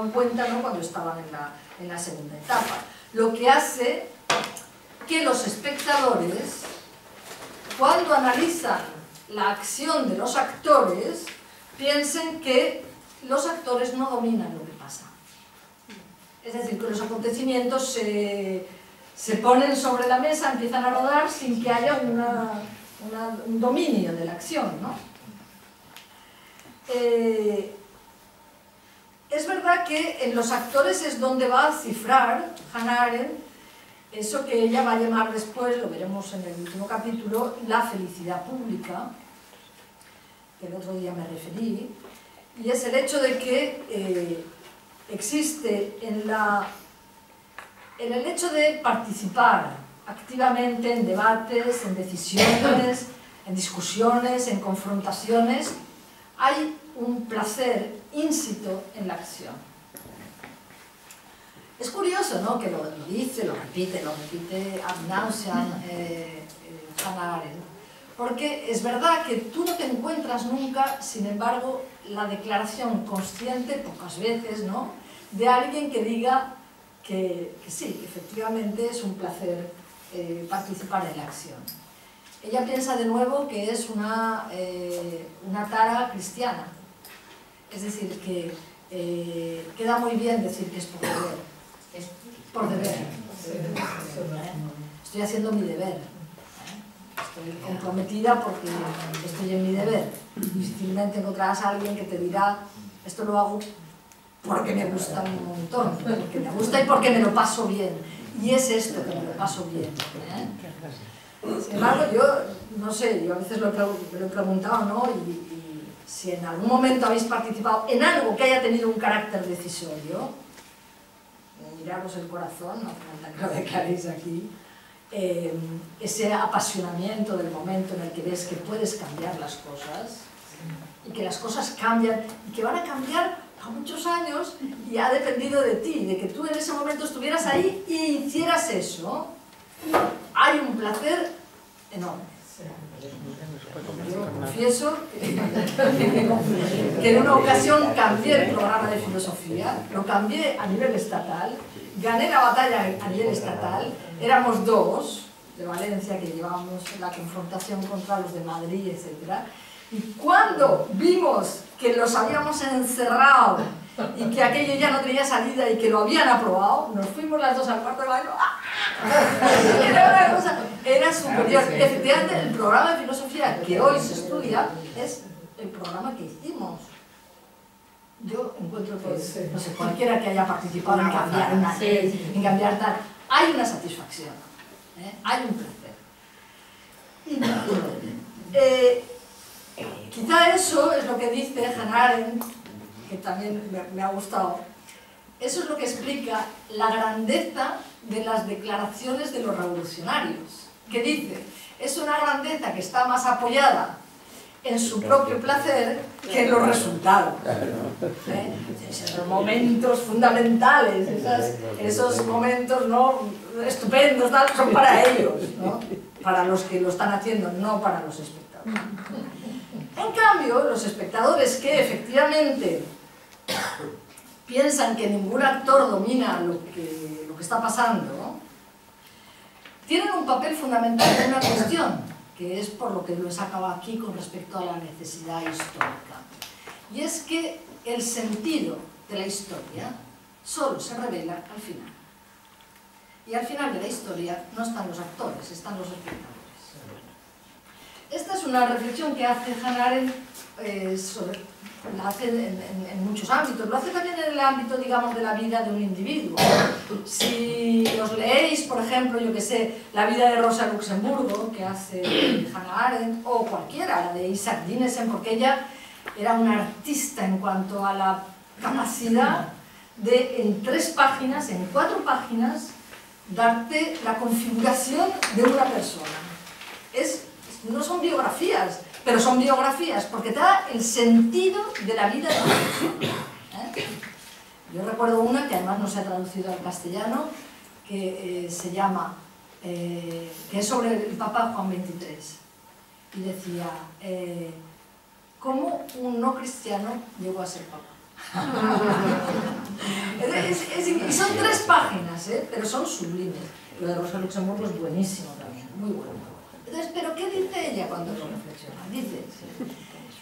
en cuenta, ¿no?, cuando estaban en la segunda etapa. Lo que hace que los espectadores, cuando analizan la acción de los actores, piensen que los actores no dominan lo que pasa. Es decir, que los acontecimientos se ponen sobre la mesa, empiezan a rodar sin que haya un dominio de la acción, ¿no? Es verdad que en los actores es donde va a cifrar Hannah Arendt eso que ella va a llamar después, lo veremos en el último capítulo, la felicidad pública, que el otro día me referí, y es el hecho de que existe en el hecho de participar activamente en debates, en decisiones, en discusiones, en confrontaciones, hay un placer íncito en la acción. Es curioso, ¿no?, que lo dice, lo repite ad nauseam Hannah Arendt, porque es verdad que tú no te encuentras nunca, sin embargo, la declaración consciente, pocas veces, ¿no?, de alguien que diga que sí, que efectivamente es un placer participar en la acción. Ella piensa de nuevo que es una tara cristiana, es decir, que queda muy bien decir que es por deber. Es por deber. Estoy haciendo mi deber. Estoy comprometida porque estoy en mi deber. Difícilmente encontrarás a alguien que te dirá, esto lo hago porque me gusta un montón, porque me gusta y porque me lo paso bien. Y es esto, que me lo paso bien. Sin embargo, yo no sé, yo a veces me lo he preguntado, ¿no? Y si en algún momento habéis participado en algo que haya tenido un carácter decisorio, miraros el corazón, no hace falta que lo declaréis aquí, ese apasionamiento del momento en el que ves que puedes cambiar las cosas, y que las cosas cambian, y que van a cambiar a muchos años, y ha dependido de ti, de que tú en ese momento estuvieras ahí y hicieras eso, hay un placer enorme. Yo confieso que en una ocasión cambié el programa de filosofía, lo cambié a nivel estatal, gané la batalla a nivel estatal, éramos dos de Valencia que llevábamos la confrontación contra los de Madrid, etc. Y cuando vimos que los habíamos encerrado y que aquello ya no tenía salida y que lo habían aprobado, nos fuimos las dos al cuarto de baño. Era una cosa, era superior. Efectivamente, el programa de filosofía que hoy se estudia es el programa que hicimos. Yo encuentro que, no sé, cualquiera que haya participado en cambiar una ley, en cambiar tal, hay una satisfacción, hay un placer. Quizá eso es lo que dice Hannah Arendt, que también me ha gustado. Eso es lo que explica la grandeza de las declaraciones de los revolucionarios, que dice, es una grandeza que está más apoyada en su propio placer que en los resultados. Esos momentos fundamentales, esos momentos, ¿no?, estupendos, tal, son para ellos, ¿no?, para los que lo están haciendo, no para los espectadores. En cambio, los espectadores que efectivamente piensan que ningún actor domina lo que está pasando, tienen un papel fundamental en una cuestión, que es por lo que lo he sacado aquí con respecto a la necesidad histórica. Y es que el sentido de la historia solo se revela al final. Y al final de la historia no están los actores, están los espectadores. Esta es una reflexión que hace Hannah Arendt, la hace en muchos ámbitos, lo hace también en el ámbito, digamos, de la vida de un individuo. Si os leéis, por ejemplo, yo que sé, la vida de Rosa Luxemburgo, que hace Hannah Arendt, o cualquiera, la de Isaac Dinesen, porque ella era una artista en cuanto a la capacidad de, en 3 páginas, en 4 páginas, darte la configuración de una persona. No son biografías, pero son biografías porque te da el sentido de la vida de la persona. Yo recuerdo una que además no se ha traducido al castellano, que se llama, que es sobre el Papa Juan XXIII, y decía, ¿cómo un no cristiano llegó a ser Papa? páginas, pero son sublimes. Lo de Rosa Luxemburgo es buenísimo también, muy bueno. Entonces, ¿pero qué dice ella cuando lo reflexiona? Dice,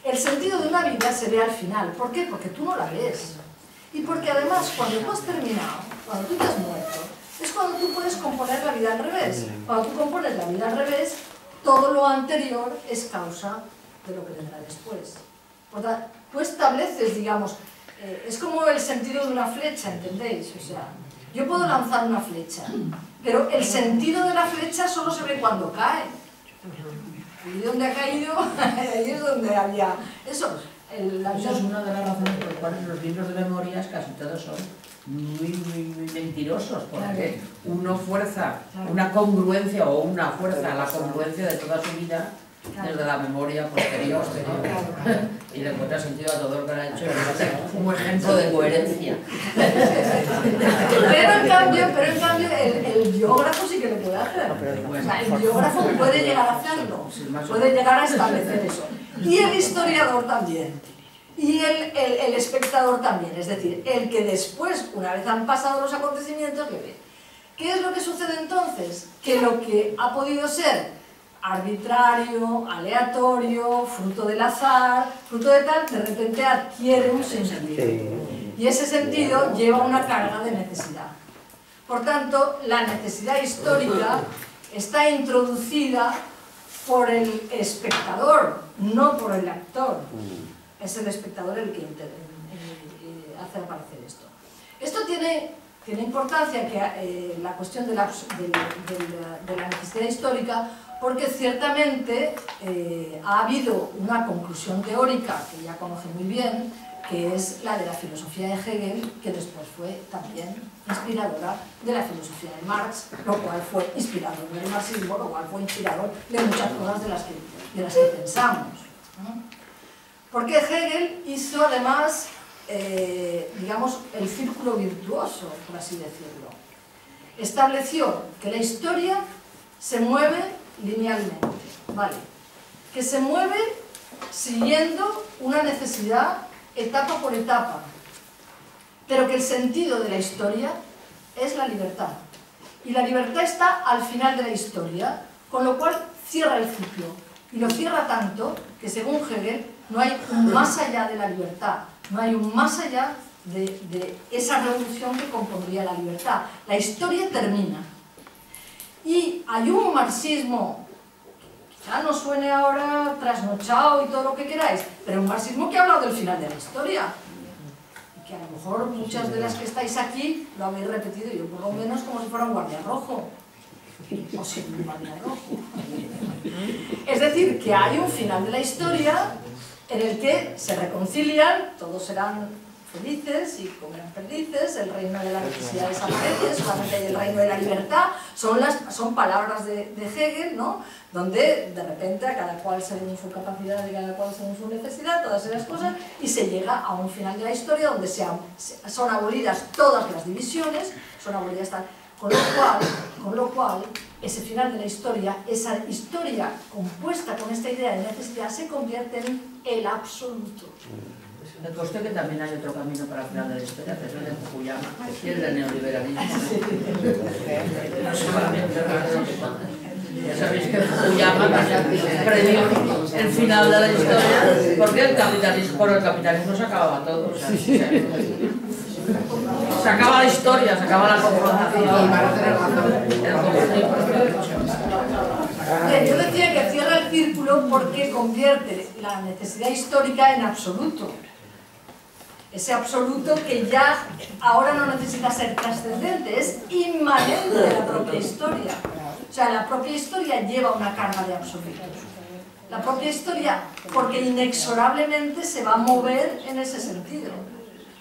el sentido de una vida se ve al final. ¿Por qué? Porque tú no la ves. Y porque además, cuando tú has terminado, cuando tú te has muerto, es cuando tú puedes componer la vida al revés. Cuando tú compones la vida al revés, todo lo anterior es causa de lo que vendrá después. Por tanto, tú estableces, digamos, es como el sentido de una flecha, ¿entendéis? O sea, yo puedo lanzar una flecha, pero el sentido de la flecha solo se ve cuando cae. Y donde ha caído, ahí es donde había... Eso es una de las razones por las cuales los libros de memorias casi todos son muy mentirosos, porque uno fuerza una congruencia o una fuerza a la congruencia de toda su vida desde la memoria posterior y le encuentra sentido a todo lo que ha hecho como ejemplo de coherencia. Pero en cambio el biógrafo sí que lo puede hacer. O sea, el biógrafo puede llegar a hacerlo, puede llegar a establecer eso. Y el historiador también. Y el espectador también. Es decir, el que después, una vez han pasado los acontecimientos, le ve. ¿Qué es lo que sucede entonces? Que lo que ha podido ser arbitrario, aleatorio, fruto del azar, fruto de tal, de repente adquiere un sentido. Y ese sentido lleva una carga de necesidad. Por tanto, la necesidad histórica está introducida por el espectador, no por el actor. Es el espectador el que hace aparecer esto. Esto tiene importancia, que la cuestión de la necesidad histórica, porque ciertamente ha habido una conclusión teórica que ya conoce muy bien, que es la de la filosofía de Hegel, que después fue también inspiradora de la filosofía de Marx, lo cual fue inspirador del marxismo, lo cual fue inspirador de muchas cosas de las que pensamos, ¿no? Porque Hegel hizo además, digamos, el círculo virtuoso, por así decirlo. Estableció que la historia se mueve linealmente, ¿vale? Que se mueve siguiendo una necesidad etapa por etapa, pero que el sentido de la historia es la libertad. Y la libertad está al final de la historia, con lo cual cierra el ciclo. Y lo cierra tanto que, según Hegel, no hay un más allá de la libertad, no hay un más allá de esa revolución que compondría la libertad. La historia termina. Y hay un marxismo, que quizá no suene ahora trasnochado y todo lo que queráis, pero un marxismo que ha hablado del final de la historia. Y que a lo mejor muchas de las que estáis aquí lo habéis repetido, yo por lo menos como si fuera un guardia rojo. O sin un guardia rojo. Es decir, que hay un final de la historia en el que se reconcilian, todos serán felices y comerán perdices, el reino de la necesidad desaparece, solamente hay el reino de la libertad, son palabras de Hegel, ¿no? Donde de repente a cada cual según su capacidad y cada cual según su necesidad, todas esas cosas, y se llega a un final de la historia donde son abolidas todas las divisiones, son abolidas tal. Con lo cual, ese final de la historia, esa historia compuesta con esta idea de necesidad, se convierte en el absoluto. Me consta que también hay otro camino para el final de la historia, que es el de Fukuyama, y el del neoliberalismo. No solamente ya sabéis que Fukuyama predijo el final de la historia, porque por el capitalismo se acababa todo. O sea, se acaba la historia, se acaba la confrontación. Yo decía que cierra el círculo porque convierte la necesidad histórica en absoluto. Ese absoluto que ya ahora no necesita ser trascendente, es inmanente de la propia historia. O sea, la propia historia lleva una carga de absoluto. La propia historia, porque inexorablemente se va a mover en ese sentido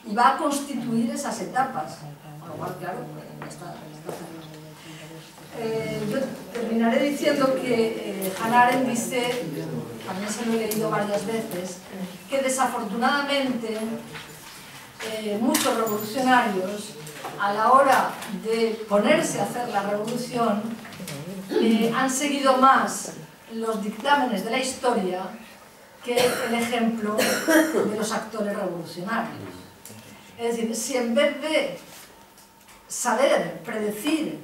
y va a constituir esas etapas. Con lo cual, claro, yo terminaré diciendo que Hannah Arendt dice, también se lo he leído varias veces, que desafortunadamente muchos revolucionarios, a la hora de ponerse a hacer la revolución, han seguido más los dictámenes de la historia que el ejemplo de los actores revolucionarios. Es decir, si en vez de saber, predecir,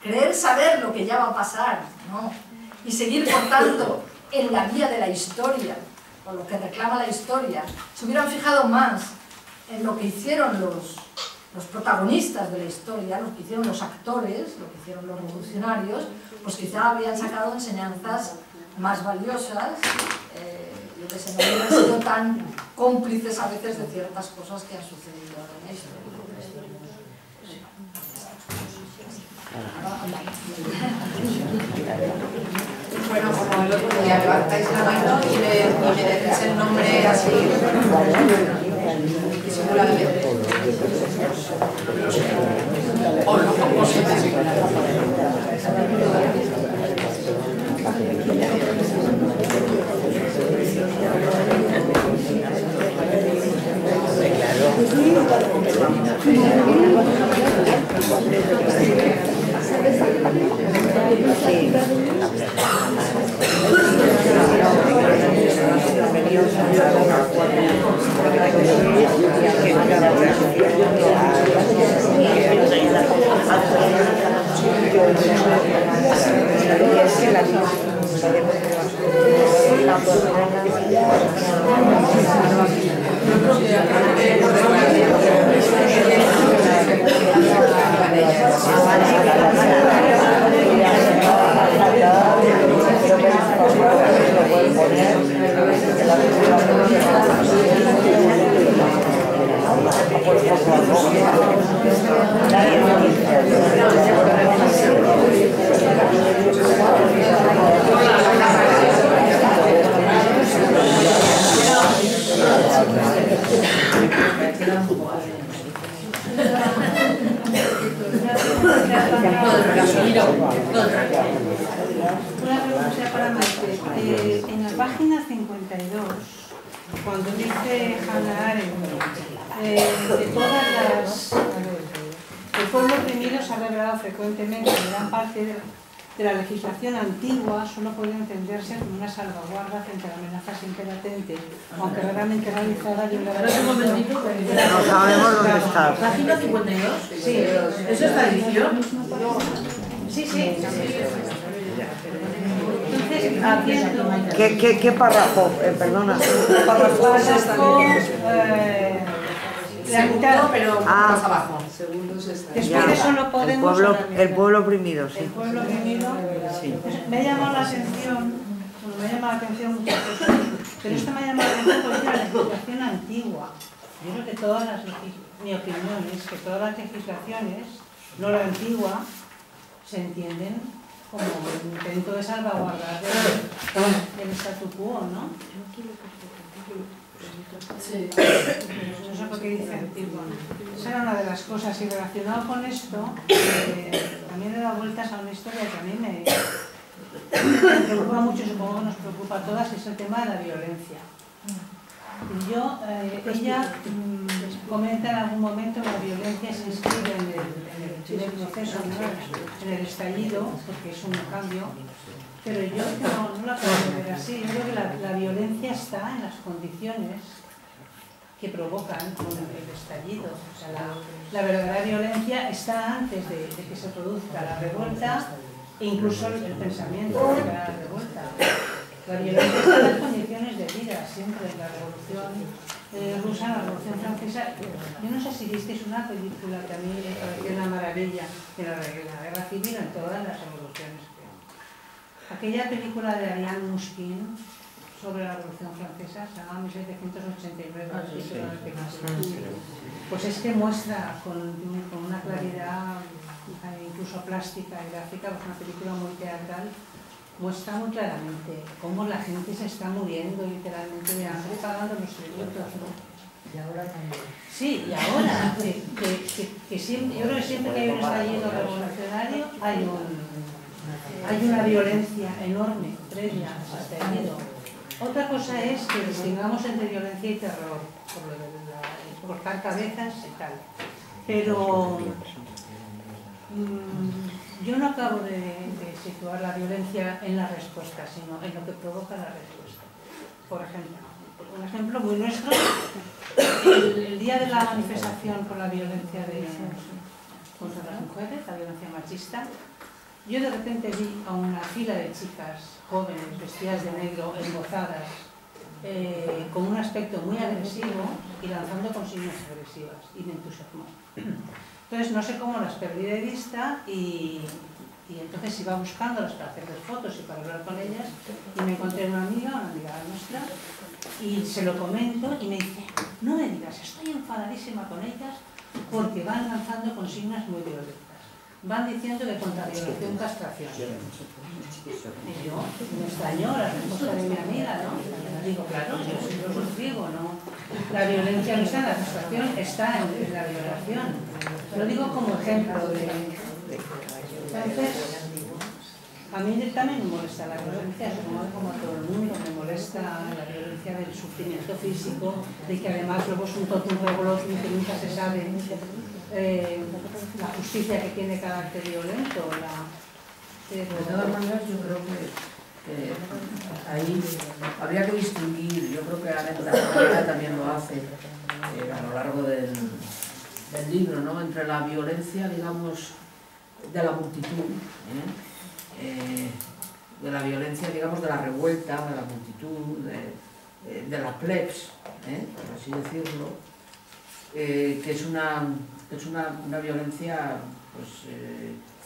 creer saber lo que ya va a pasar, ¿no? Y seguir, por tanto, en la vía de la historia, o lo que reclama la historia, se hubieran fijado más en lo que hicieron los protagonistas de la historia, lo que hicieron los actores, lo que hicieron los revolucionarios, pues quizá habrían sacado enseñanzas más valiosas, y que se no hubieran sido tan cómplices a veces de ciertas cosas que han sucedido ahora en la historia. Bueno, como el otro día levantáis la mano y me decís el nombre así disimuladamente. O no, como Una pregunta para Maite. En la página 52, cuando dice Hannah Arendt, de todas las... el pueblo oprimido se ha revelado frecuentemente en gran parte de la legislación antigua, solo puede entenderse como una salvaguarda frente a la amenaza siempre latente, aunque raramente realizada de una... No sabemos dónde está. ¿Página 52? Sí. ¿Eso está edición? Sí, sí. Entonces, ¿Qué párrafo? Perdona. párrafo, la mitad, pero más abajo. después de eso no podemos... El pueblo oprimido, sí. El pueblo oprimido, pues, me ha llamado la atención, bueno, me ha llamado la atención muchas cosas, pero esto me ha llamado la atención porque es la legislación antigua. Yo creo que todas las, mi opinión es que todas las legislaciones, no la antigua, se entienden como un intento de salvaguardar el statu quo, ¿no? Sí. No sé por qué dice antigua. Esa era una de las cosas. Y relacionado con esto, también he dado vueltas a una historia que a mí me preocupa mucho, supongo que nos preocupa a todas, es el tema de la violencia. Y ella comenta en algún momento que la violencia se inscribe en el proceso, ¿no? En el estallido, porque es un cambio. Pero yo no la puedo ver así. Yo creo que la violencia está en las condiciones que provocan el estallido. O sea, la verdadera violencia está antes de que se produzca la revuelta e incluso el pensamiento de la revuelta. La violencia está en las condiciones de vida, siempre. La revolución rusa, la revolución francesa. Yo no sé si visteis una película que a mí me pareció una maravilla en la guerra civil, en todas las revoluciones. Aquella película de Ariane Mouchkine sobre la Revolución Francesa se llama 1789. Pues es que muestra con una claridad incluso plástica y gráfica, pues una película muy teatral, muestra muy claramente cómo la gente se está muriendo literalmente de hambre pagando los tributos, ¿no? Y ahora también. Sí, y ahora, que siempre, yo creo que siempre que hay un estallido revolucionario hay una violencia enorme previa a ese estallido. Otra cosa es que distingamos entre violencia y terror, por lo de cortar cabezas y tal. Pero yo no acabo de situar la violencia en la respuesta, sino en lo que provoca la respuesta. Por ejemplo, un ejemplo muy nuestro, el día de la manifestación por la violencia contra mujeres, la violencia machista. Yo de repente vi a una fila de chicas jóvenes vestidas de negro, embozadas, con un aspecto muy agresivo y lanzando consignas agresivas, y me entusiasmó. Entonces no sé cómo las perdí de vista y entonces iba buscándolas para hacerles fotos y para hablar con ellas y me encontré una amiga nuestra y se lo comento y me dice, no me digas, estoy enfadadísima con ellas porque van lanzando consignas muy violentas. Van diciendo que contra violación, castración. Y yo, me extrañó la respuesta de mi amiga, ¿no? Digo, claro, yo sí lo suscribo, ¿no? La violencia no está en la castración, está en la violación. Lo digo como ejemplo de... Entonces, a mí también me molesta la violencia, como a todo el mundo, me molesta la violencia del sufrimiento físico, de que además luego es un totum revolutum que nunca se sabe la justicia que tiene carácter violento. De todas maneras, yo creo que ahí habría que distinguir, yo creo que Arendt también lo hace a lo largo del libro, ¿no? Entre la violencia, digamos, de la multitud, de la violencia, digamos, de la revuelta, de la multitud, de la plebs, por así decirlo, que es una violencia pues,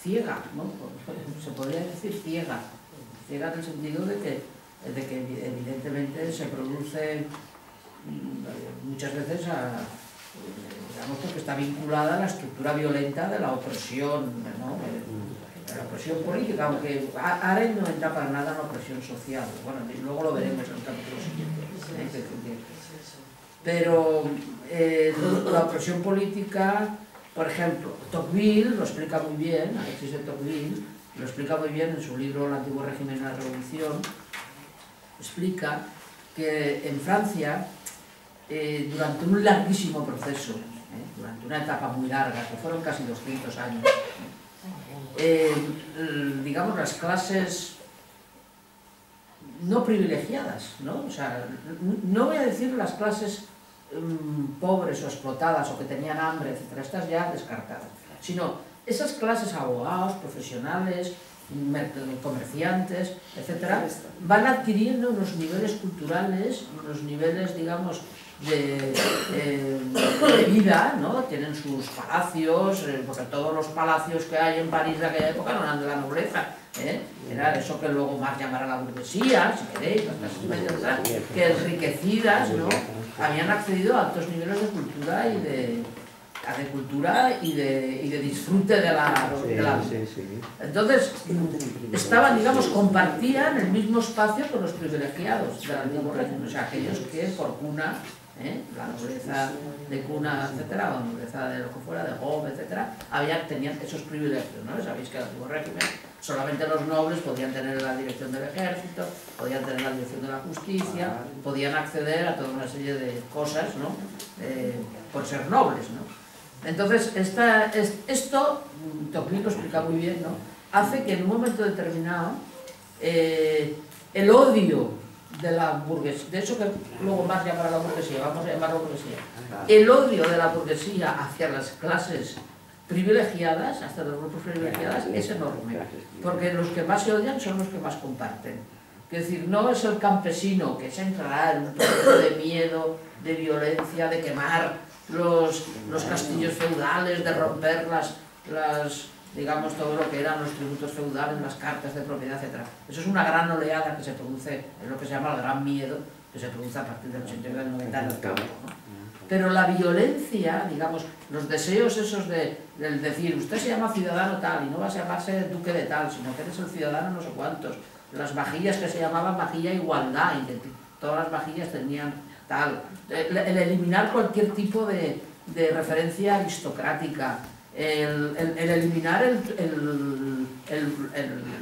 ciega, ¿no? Se podría decir ciega en el sentido de que evidentemente se produce muchas veces digamos porque está vinculada a la estructura violenta de la opresión, ¿no? De la opresión política, aunque Arendt no entra para nada en la opresión social. Bueno, luego lo veremos en el capítulo siguiente. Pero la opresión política, por ejemplo, Tocqueville lo explica muy bien, Alexis de Tocqueville lo explica muy bien en su libro El antiguo régimen y la revolución. Explica que en Francia, durante un larguísimo proceso, durante una etapa muy larga, que fueron casi 200 años, digamos, las clases no privilegiadas, ¿no? O sea, no voy a decir las clases pobres o explotadas o que tenían hambre, etcétera, estas ya descartadas, sino esas clases, abogados, profesionales, comerciantes, etcétera, van adquiriendo unos niveles culturales, unos niveles, digamos, de vida, ¿no? Tienen sus palacios, porque todos los palacios que hay en París de aquella época no eran de la nobleza, era eso que luego más llamará la burguesía, si queréis, las clases medias, que enriquecidas, ¿no? Habían accedido a altos niveles de cultura y de disfrute de la vida. Entonces, estaban, digamos, compartían el mismo espacio con los privilegiados del antiguo régimen, o sea, aquellos que por cuna, la nobleza de cuna, etcétera, la nobleza de lo que fuera, de Hobbes, etcétera, tenían esos privilegios, ¿no? Sabéis que el antiguo régimen solamente los nobles podían tener la dirección del ejército, podían tener la dirección de la justicia, podían acceder a toda una serie de cosas, ¿no? Por ser nobles, ¿no? Entonces, esto, Tocqueville lo explica muy bien, ¿no? Hace que en un momento determinado el odio de la burguesía, de eso que luego más llamará la burguesía, vamos a llamarlo burguesía, el odio de la burguesía hacia las clases privilegiadas, hasta los grupos privilegiados, es enorme, porque los que más se odian son los que más comparten. Es decir, no es el campesino que se entrará en un proceso de miedo, de violencia, de quemar los castillos feudales, de romper digamos, todo lo que eran los tributos feudales, las cartas de propiedad, etc. Eso es una gran oleada que se produce, es lo que se llama el gran miedo, que se produce a partir del 80 y del 90 en el campo, ¿no? Pero la violencia, digamos, los deseos esos del decir, usted se llama ciudadano tal y no va a llamarse duque de tal, sino que eres el ciudadano no sé cuántos, las vajillas que se llamaban vajilla igualdad, y que todas las vajillas tenían tal, el eliminar cualquier tipo de referencia aristocrática, el eliminar el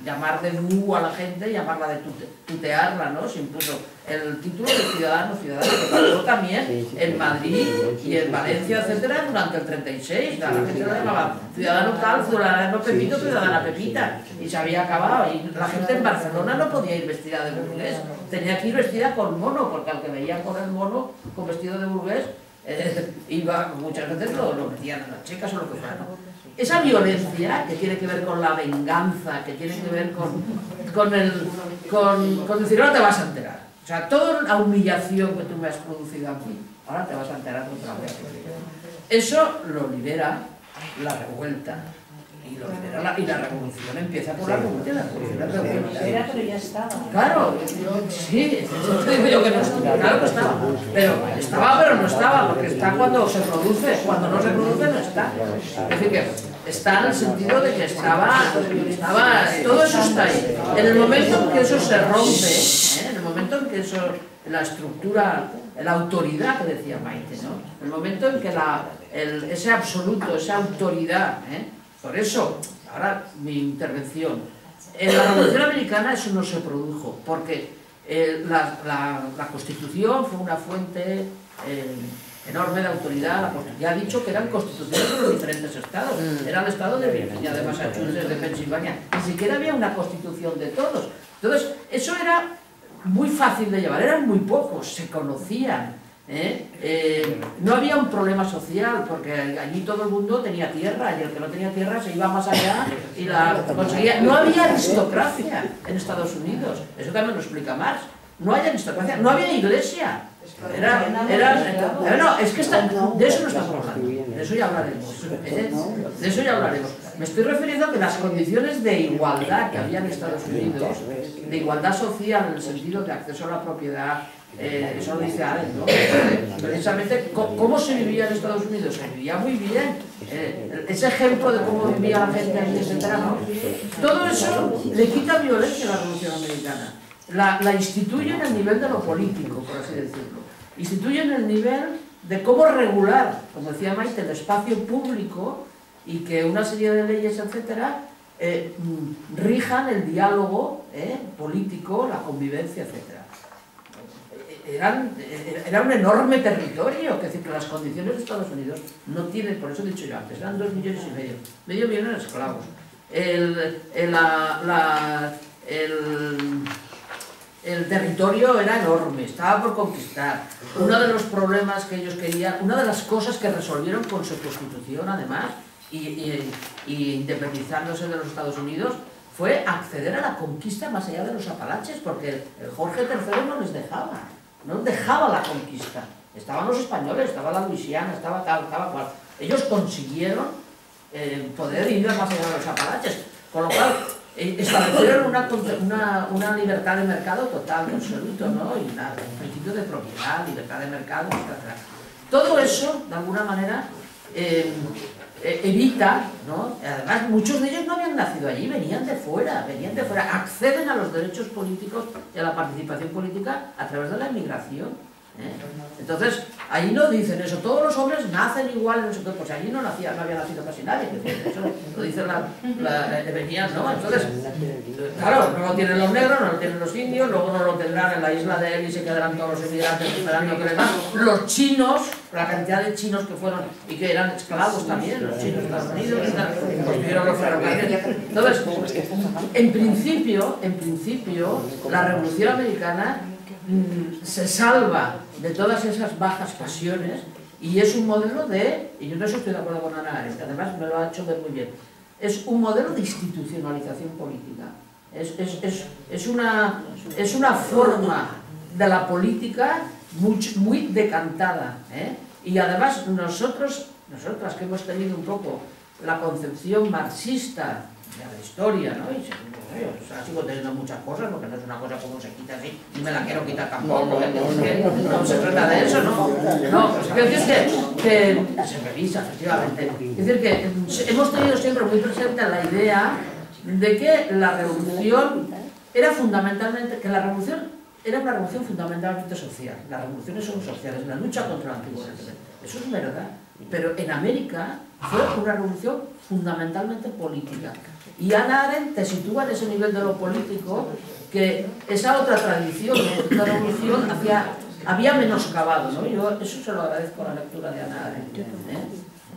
llamar de tú a la gente, llamarla de tutearla, ¿no? Se impuso el título de ciudadano, que pasó también en Madrid y en Valencia, etcétera, durante el 36, la gente lo llamaba ciudadano tal, ciudadano Pepito, ciudadana Pepita, y se había acabado, y la gente en Barcelona no podía ir vestida de burgués, tenía que ir vestida con mono, porque al que veía con el mono, con vestido de burgués, iba, muchas veces lo metían en las checas o lo que fuera, ¿no? esa violencia que tiene que ver con la venganza, que tiene que ver con decir, ahora te vas a enterar. O sea, toda la humillación que tú me has producido aquí, ahora te vas a enterar otra vez. Eso lo libera la revuelta. Y la revolución empieza por la revolución. Era, pero ya estaba. Claro, sí, eso te digo yo que no estaba. Claro que estaba. Pero estaba, pero no estaba, porque está cuando se produce, cuando no se produce no está. Es decir, que está en el sentido de que estaba, todo eso está ahí. En el momento en que eso se rompe, en el momento en que eso, la estructura, la autoridad que decía Maite, ¿no? En el momento en que ese absoluto, esa autoridad, por eso, ahora mi intervención, en la Revolución Americana eso no se produjo, porque la Constitución fue una fuente enorme de autoridad. Ya he dicho que eran constituciones de los diferentes estados, era el estado de Virginia, de Massachusetts, de Pensilvania, ni siquiera había una constitución de todos. Entonces, eso era muy fácil de llevar, eran muy pocos, se conocían. No había un problema social, porque allí todo el mundo tenía tierra, y el que no tenía tierra se iba más allá y la conseguía. No había aristocracia en Estados Unidos, eso también lo explica Marx. No hay aristocracia, no había iglesia. No, es que de eso no estamos hablando, de eso ya hablaremos. De eso ya hablaremos. Me estoy refiriendo a que las condiciones de igualdad que había en Estados Unidos, de igualdad social en el sentido de acceso a la propiedad, eso lo dice Arendt, ¿no? Precisamente, ¿cómo se vivía en Estados Unidos? Se vivía muy bien. Ese ejemplo de cómo vivía la gente allí, etcétera, ¿no? Todo eso le quita violencia a la Revolución Americana. La instituye en el nivel de lo político, por así decirlo. Instituye en el nivel de cómo regular, como decía Maite, el espacio público y que una serie de leyes, etcétera, rijan el diálogo político, la convivencia, etcétera. Era un enorme territorio, es decir, que las condiciones de Estados Unidos no tienen, por eso he dicho yo antes, eran 2,5 millones, medio millón de esclavos. El territorio era enorme, estaba por conquistar. Uno de los problemas que ellos querían, una de las cosas que resolvieron con su constitución, además, y independizándose de los Estados Unidos, fue acceder a la conquista más allá de los Apalaches, porque el Jorge III no les dejaba la conquista. Estaban los españoles, estaba la Luisiana, estaba cual. Ellos consiguieron poder ir más allá de los Apalaches, con lo cual establecieron una libertad de mercado total, absoluto, ¿no? Y un principio de propiedad, libertad de mercado, etc. Todo eso, de alguna manera, evita, ¿no? Además, muchos de ellos no habían nacido allí, venían de fuera, acceden a los derechos políticos y a la participación política a través de la inmigración. Entonces, ahí no dicen eso, todos los hombres nacen igual, no sé qué, pues allí no había nacido casi nadie, eso lo dicen venían, ¿no? Entonces, claro, no lo tienen los negros, no lo tienen los indios, luego no lo tendrán en la isla de él y se quedarán todos los inmigrantes esperando que les dan. Los chinos, la cantidad de chinos que fueron y que eran esclavos también, los chinos de Estados Unidos, construyeron los ferrocarriles. Entonces, en principio, la Revolución Americana se salva de todas esas bajas pasiones y es un modelo y yo no estoy de acuerdo con Ana Arendt, además me lo ha hecho ver muy bien, es un modelo de institucionalización política, es una forma de la política muy decantada, y además nosotras que hemos tenido un poco la concepción marxista de la historia, ¿no? Sigo teniendo muchas cosas, porque no es una cosa como se quita así, ni me la quiero quitar tampoco, no se trata de eso, ¿no? No, pues quiero decir que se revisa, efectivamente. Es decir, que hemos tenido siempre muy presente la idea de que la revolución era fundamentalmente, era una revolución fundamentalmente social. Las revoluciones son sociales, la lucha contra el antiguo régimen. Eso es verdad, pero en América fue una revolución fundamentalmente política. Y Ana Arendt te sitúa en ese nivel de lo político, que esa otra tradición de la revolución había menoscabado, ¿no? Yo eso se lo agradezco a la lectura de Ana Arendt,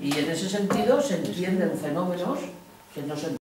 Y en ese sentido se entienden fenómenos que no se